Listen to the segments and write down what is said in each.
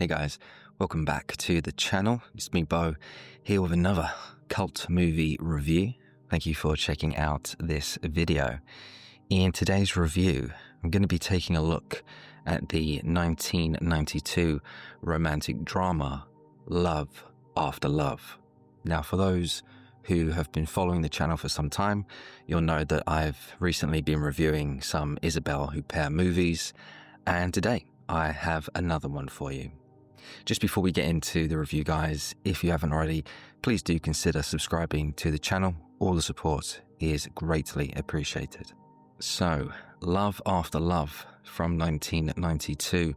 Hey guys, welcome back to the channel. It's me, Bo, here with another cult movie review. Thank you for checking out this video. In today's review, I'm going to be taking a look at the 1992 romantic drama, Love After Love. Now, for those who have been following the channel for some time, you'll know that I've recently been reviewing some Isebelle Huppert movies, and today I have another one for you. Just before we get into the review, guys, if you haven't already, please do consider subscribing to the channel. All the support is greatly appreciated. So, Love After Love from 1992,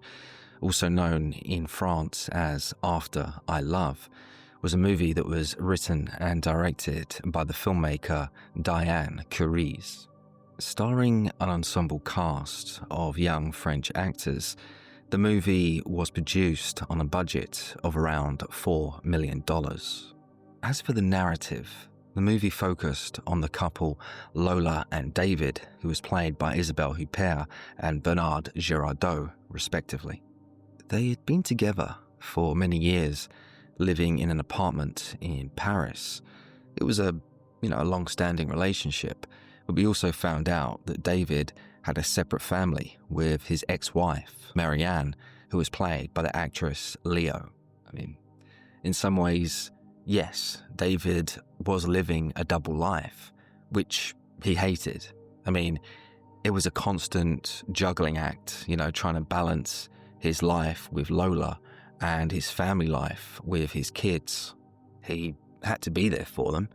also known in France as After I Love, was a movie that was written and directed by the filmmaker Diane Curies. Starring an ensemble cast of young French actors, the movie was produced on a budget of around $4 million. As for the narrative, the movie focused on the couple Lola and David, who was played by Isebelle Huppert and Bernard Girardot, respectively. They had been together for many years, living in an apartment in Paris. It was a long-standing relationship, but we also found out that David had a separate family with his ex-wife, Marianne, who was played by the actress Leo. In some ways, yes, David was living a double life, which he hated. It was a constant juggling act, trying to balance his life with Lola and his family life with his kids. He had to be there for them.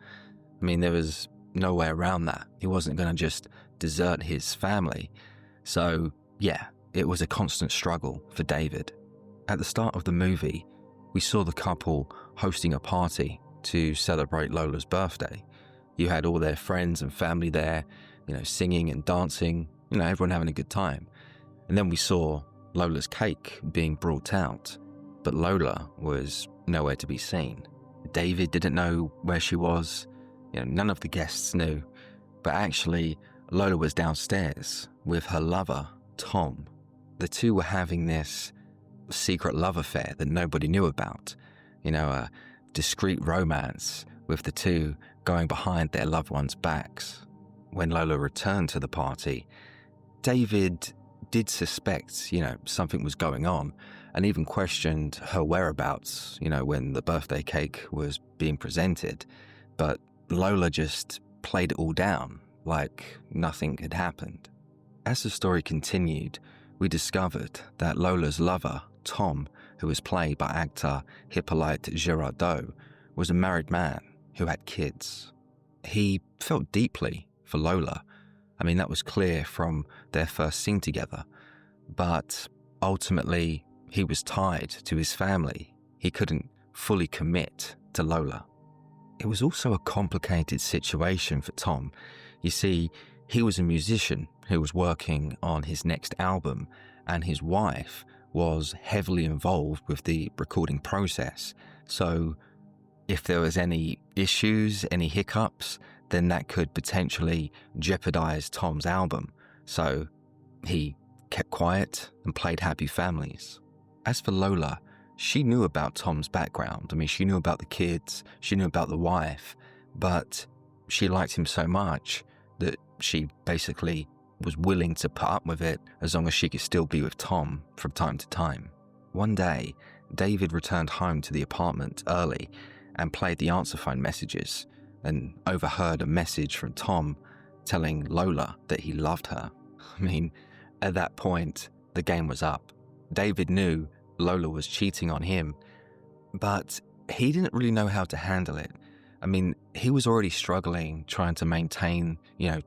There was no way around that. He wasn't going to just desert his family. So, yeah, it was a constant struggle for David. At the start of the movie, we saw the couple hosting a party to celebrate Lola's birthday. You had all their friends and family there, singing and dancing, everyone having a good time. And then we saw Lola's cake being brought out, but Lola was nowhere to be seen. David didn't know where she was. None of the guests knew, but actually Lola was downstairs with her lover, Tom. The two were having this secret love affair that nobody knew about, a discreet romance with the two going behind their loved ones' backs. When Lola returned to the party, David did suspect, something was going on, and even questioned her whereabouts, when the birthday cake was being presented, but Lola just played it all down like nothing had happened. As the story continued, we discovered that Lola's lover, Tom, who was played by actor Hippolyte Girardot, was a married man who had kids. He felt deeply for Lola. That was clear from their first scene together. But ultimately, he was tied to his family. He couldn't fully commit to Lola. It was also a complicated situation for Tom. You see, he was a musician who was working on his next album, and his wife was heavily involved with the recording process. So if there was any issues, any hiccups, then that could potentially jeopardize Tom's album. So he kept quiet and played Happy Families. As for Lola, she knew about Tom's background. She knew about the kids, she knew about the wife, but she liked him so much that she basically was willing to put up with it as long as she could still be with Tom from time to time. One day, David returned home to the apartment early and played the answer phone messages and overheard a message from Tom telling Lola that he loved her. At that point, the game was up. David knew Lola was cheating on him, but he didn't really know how to handle it. He was already struggling trying to maintain,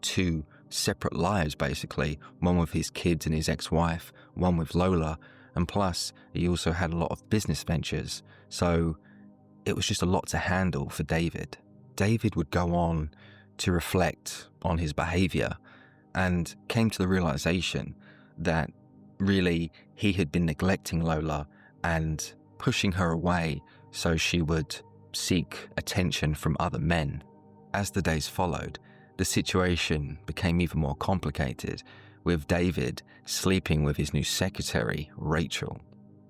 two separate lives basically, one with his kids and his ex-wife, one with Lola, and plus he also had a lot of business ventures, so it was just a lot to handle for David. David would go on to reflect on his behavior and came to the realization that really he had been neglecting Lola and pushing her away so she would seek attention from other men. As the days followed, the situation became even more complicated, with David sleeping with his new secretary, Rachel.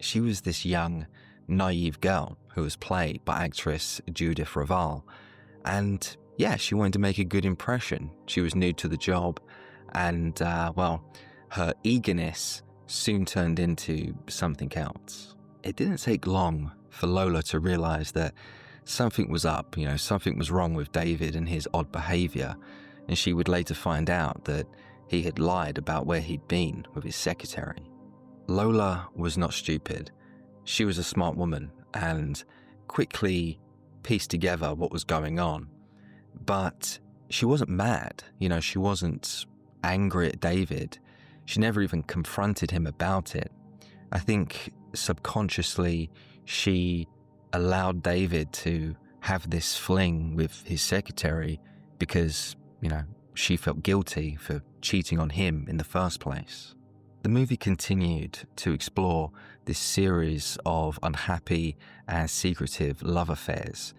She was this young, naive girl who was played by actress Judith Raval. And yeah, she wanted to make a good impression. She was new to the job, and her eagerness soon turned into something else. It didn't take long for Lola to realize that something was up, something was wrong with David and his odd behavior, and she would later find out that he had lied about where he'd been with his secretary. Lola was not stupid. She was a smart woman and quickly pieced together what was going on. But she wasn't mad, she wasn't angry at David. She never even confronted him about it. I think subconsciously she allowed David to have this fling with his secretary because, she felt guilty for cheating on him in the first place. The movie continued to explore this series of unhappy and secretive love affairs.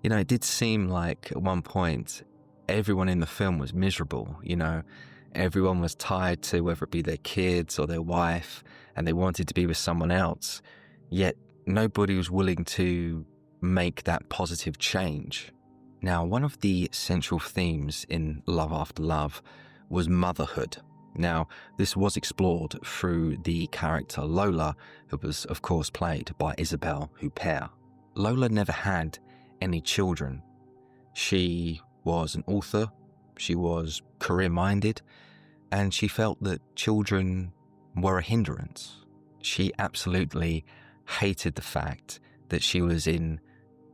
It did seem like at one point everyone in the film was miserable, everyone was tied to whether it be their kids or their wife, and they wanted to be with someone else, yet nobody was willing to make that positive change. Now, one of the central themes in Love After Love was motherhood. Now, this was explored through the character Lola, who was, of course, played by Isebelle Huppert. Lola never had any children. She was an author, she was career-minded, and she felt that children were a hindrance. She absolutely hated the fact that she was in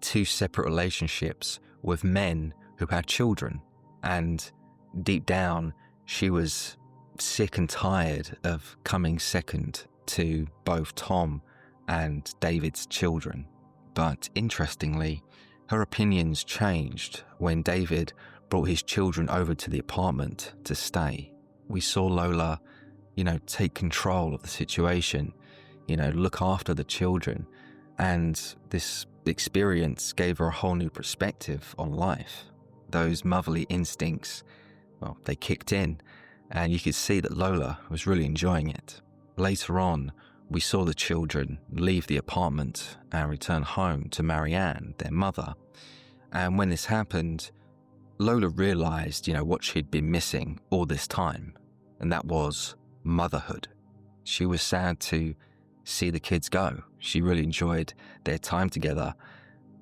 2 separate relationships with men who had children, and deep down she was sick and tired of coming second to both Tom and David's children. But interestingly, her opinions changed when David brought his children over to the apartment to stay. We saw Lola, take control of the situation, look after the children, and this experience gave her a whole new perspective on life. Those motherly instincts, they kicked in, and you could see that Lola was really enjoying it. Later on, we saw the children leave the apartment and return home to Marianne, their mother. And when this happened, Lola realized, what she'd been missing all this time, and that was motherhood. She was sad to see the kids go. She really enjoyed their time together,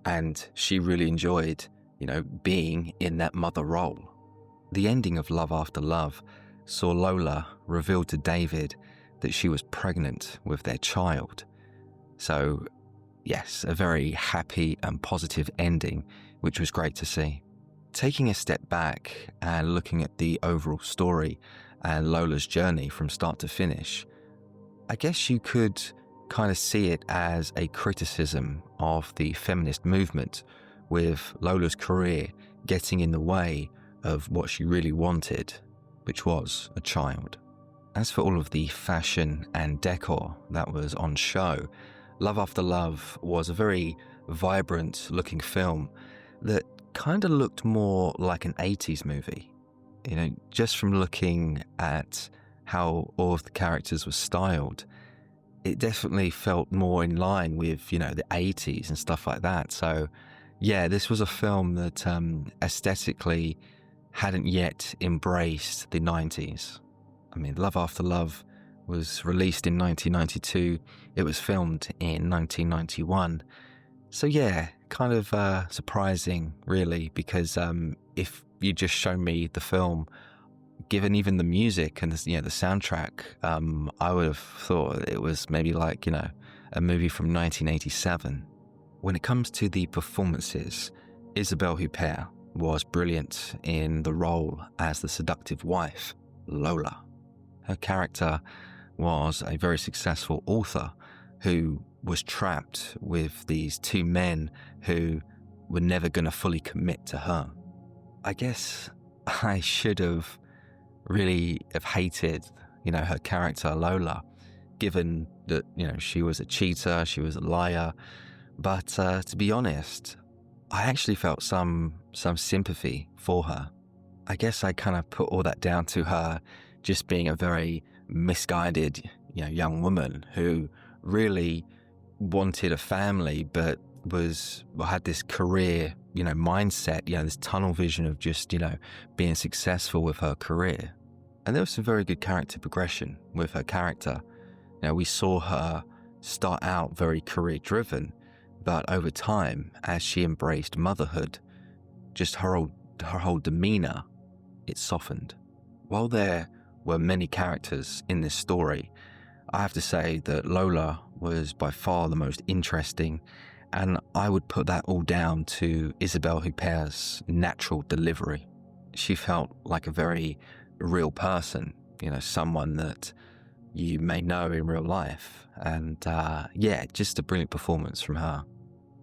and she really enjoyed, being in that mother role. The ending of Love After Love saw Lola reveal to David that she was pregnant with their child. So, yes, a very happy and positive ending, which was great to see. Taking a step back and looking at the overall story and Lola's journey from start to finish, I guess you could kind of see it as a criticism of the feminist movement, with Lola's career getting in the way of what she really wanted, which was a child. As for all of the fashion and decor that was on show, Love After Love was a very vibrant looking film that kind of looked more like an 80s movie. Just from looking at how all of the characters were styled, it definitely felt more in line with, the 80s and stuff like that. So yeah, this was a film that aesthetically hadn't yet embraced the 90s. Love After Love was released in 1992. It was filmed in 1991. So yeah, kind of surprising, really, because if you just show me the film, given even the music and the soundtrack, I would have thought it was maybe like, a movie from 1987. When it comes to the performances, Isebelle Huppert was brilliant in the role as the seductive wife, Lola. Her character was a very successful author who was trapped with these 2 men who were never going to fully commit to her. I guess I should have really have hated, her character, Lola, given that, she was a cheater, she was a liar. But to be honest, I actually felt some sympathy for her. I guess I kind of put all that down to her just being a very misguided, young woman who really wanted a family, but had this career, mindset, this tunnel vision of just, being successful with her career. And there was some very good character progression with her character. We saw her start out very career driven, but over time, as she embraced motherhood, just her whole demeanor, it softened. While there were many characters in this story, I have to say that Lola was by far the most interesting, and I would put that all down to Isebelle Huppert's natural delivery. She felt like a very real person, someone that you may know in real life, and just a brilliant performance from her.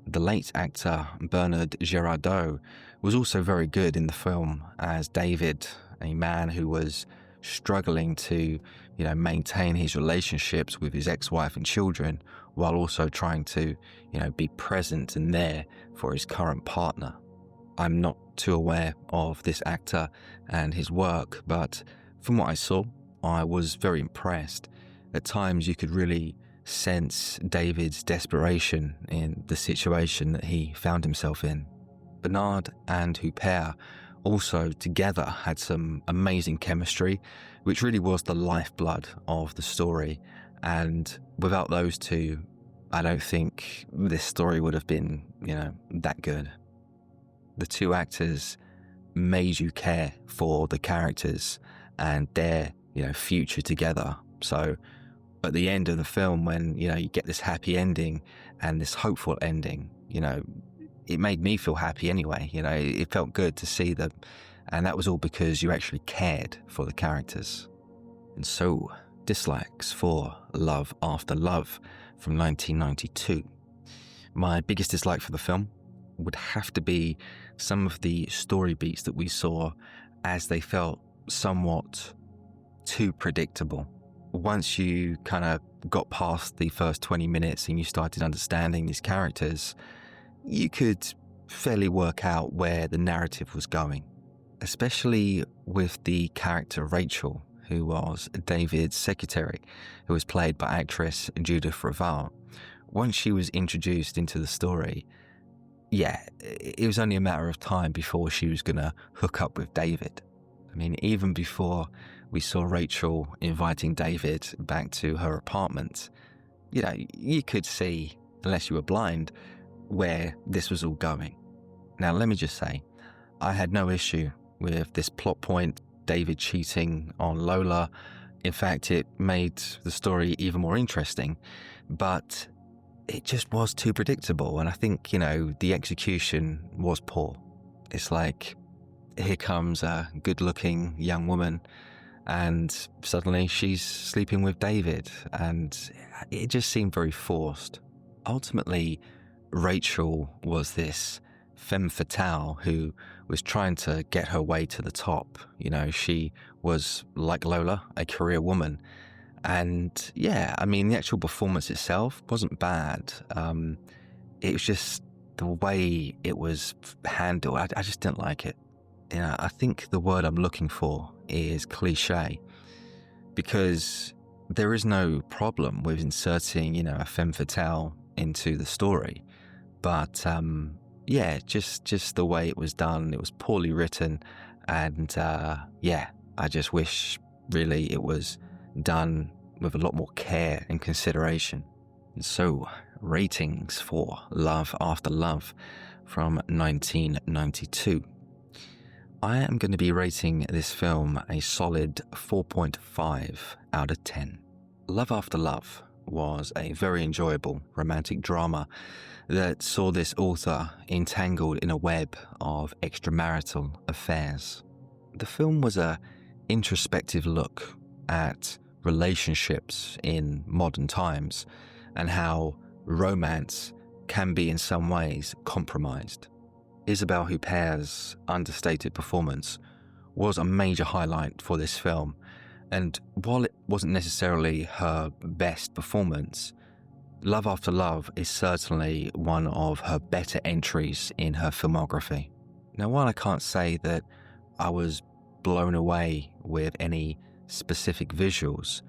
The late actor Bernard Girardot was also very good in the film as David, a man who was struggling to, maintain his relationships with his ex-wife and children while also trying to, be present and there for his current partner. I'm not too aware of this actor and his work, but from what I saw, I was very impressed. At times you could really sense David's desperation in the situation that he found himself in. Bernard and Huppert also together had some amazing chemistry, which really was the lifeblood of the story. And without those two, I don't think this story would have been, that good. The two actors made you care for the characters and their, future together. So at the end of the film, when, you get this happy ending and this hopeful ending, it made me feel happy anyway. It felt good to see them. And that was all because you actually cared for the characters. And so, dislikes for Love After Love from 1992. My biggest dislike for the film would have to be some of the story beats that we saw, as they felt somewhat too predictable. Once you kind of got past the first 20 minutes and you started understanding these characters, you could fairly work out where the narrative was going, especially with the character Rachel, who was David's secretary, who was played by actress Judith Revall. Once she was introduced into the story, it was only a matter of time before she was going to hook up with David. I mean, even before we saw Rachel inviting David back to her apartment, you could see, unless you were blind, where this was all going. Now, let me just say, I had no issue with this plot point, David cheating on Lola. In fact, it made the story even more interesting, but it just was too predictable. And I think, the execution was poor. It's like, here comes a good-looking young woman and suddenly she's sleeping with David, and it just seemed very forced. Ultimately, Rachel was this femme fatale who was trying to get her way to the top. She was, like Lola, a career woman. And the actual performance itself wasn't bad. It was just the way it was handled. I just didn't like it. I think the word I'm looking for is cliche, because there is no problem with inserting, a femme fatale into the story. But, just the way it was done, it was poorly written. And, I just wish really it was done with a lot more care and consideration. So, ratings for Love After Love from 1992. I am going to be rating this film a solid 4.5 out of 10. Love After Love was a very enjoyable romantic drama that saw this author entangled in a web of extramarital affairs. The film was an introspective look at relationships in modern times and how romance can be in some ways compromised. Isebelle Huppert's understated performance was a major highlight for this film, and while it wasn't necessarily her best performance, Love After Love is certainly one of her better entries in her filmography. Now, while I can't say that I was blown away with any specific visuals,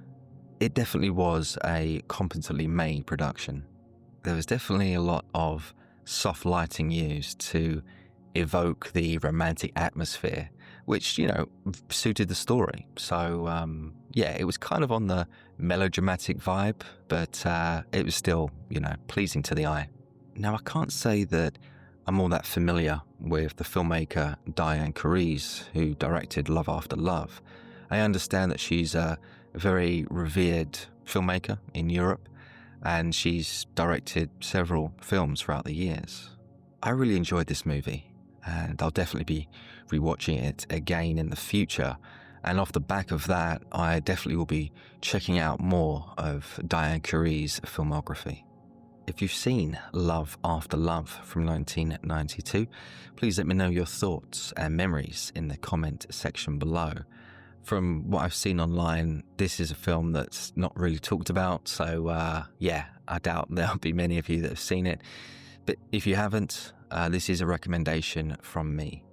It definitely was a competently made production. There was definitely a lot of soft lighting used to evoke the romantic atmosphere, which, suited the story. So, yeah, it was kind of on the melodramatic vibe, but it was still, pleasing to the eye. Now, I can't say that I'm all that familiar with the filmmaker Diane Kariz, who directed Love After Love. I understand that she's a very revered filmmaker in Europe, and she's directed several films throughout the years. I really enjoyed this movie, and I'll definitely be rewatching it again in the future. And off the back of that, I definitely will be checking out more of Diane Kariz's filmography. If you've seen Love After Love from 1992, please let me know your thoughts and memories in the comment section below. From what I've seen online, this is a film that's not really talked about, so yeah, I doubt there'll be many of you that have seen it. But if you haven't, this is a recommendation from me.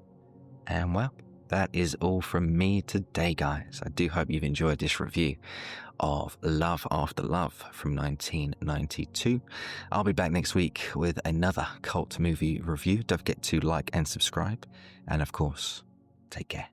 And well, that is all from me today, guys. I do hope you've enjoyed this review of Love After Love from 1992. I'll be back next week with another cult movie review. Don't forget to like and subscribe. And of course, take care.